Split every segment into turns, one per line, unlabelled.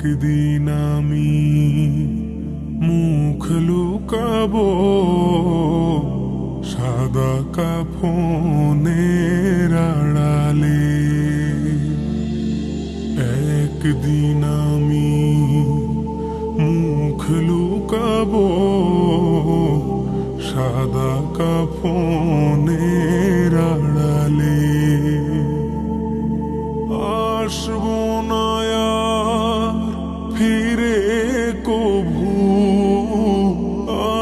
একদিন আমি মুখ লুকাবো সাদা কাফনের আড়ালে। একদিন আমি মুখ লুকাবো সাদা কাফনের আড়ালে। আসবো না আর ফিরে কভু,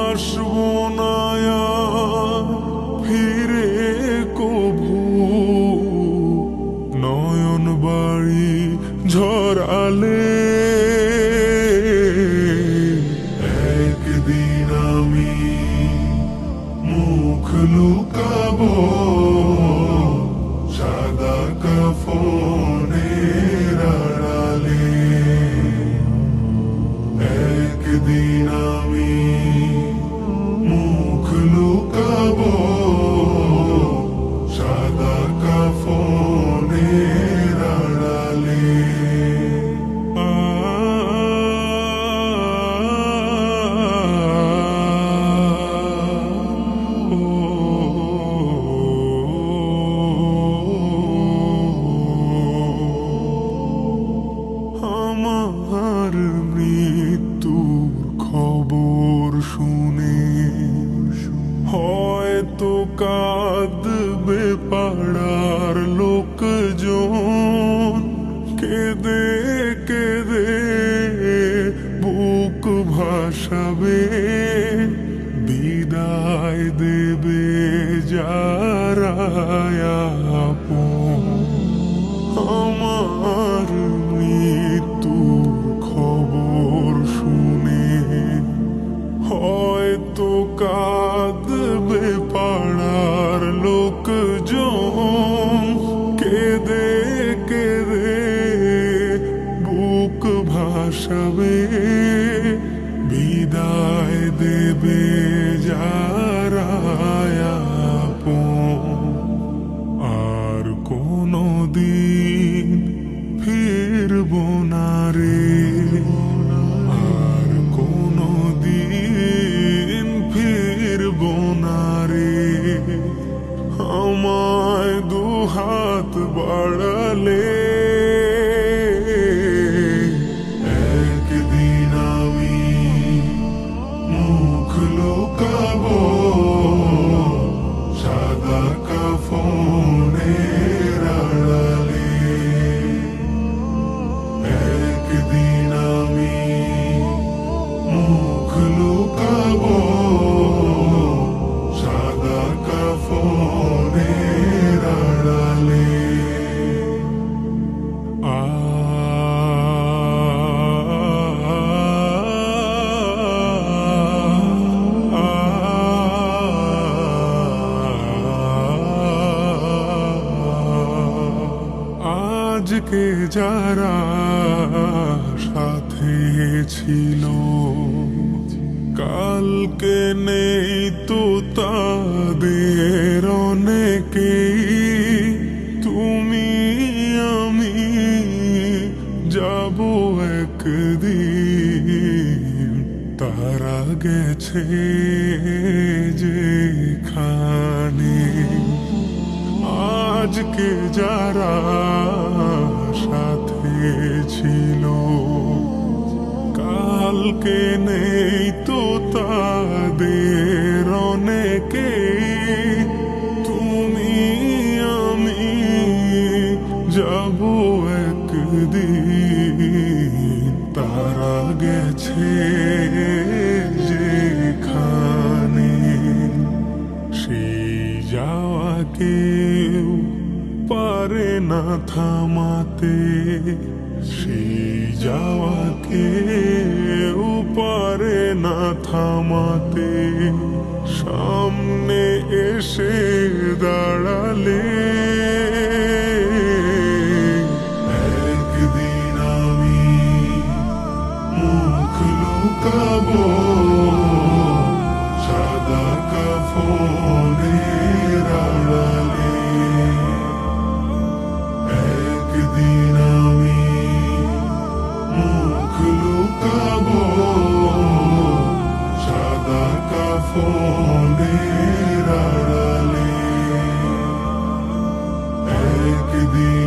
আসবো না আর ফিরে কভু, নয়ন বাড়ি ঝরালে। একদিন আমি মুখ লুকাবো সাদা কাফনের আড়ালে। একদিন আমি মুখ লুকাবো সাদা কাফনের আড়ালে। আমার মৃত্যুর খবর শুনে হয়তো কাঁদবে পাড়ার লোকজন, কেঁদে কেঁদে বুক ভাসাবে, বিদায় দেবে যারা আপন। আমার মৃত্যুর খবর শুনে হয়তো কাঁদবে পাড়ার লোকজন, কেঁদে কেঁদে বুক ভাসাবে, বিদায় দেবে যারা আপন। আর কোনো দিন ফিরবো না রে, আর কোনো দিন ফিরবো না রে, আমায় দুহাত বাড়ালে। একদিন আমি মুখ লুকাবো সাদা কাফনের আড়ালে। একদিন আমি মুখ লুকাবো সাদা কাফনের আড়ালে। আজকে যারা সাথে ছিল কালকে নেই তো তাদের অনেকেই। তুমি আমি যাব একদিন, তারা গেছে যেখানে। আজকে যারা সাথে ছিল কালকে নেই তো তাদের অনেকে। তুমি আমি যাব একদিন, তারা গেছে যেখানে। সেই যাওয়া কেউ পারে না থামাতে, সেই যাওয়া কেউ পারে না থামাতে, সামনে এসে দাঁড়ালে। একদিন আমি মুখ লুকাবো সাদা কাফনের আড়ালে। একদিন আমি মুখ ফোনের আড়ালে একদিন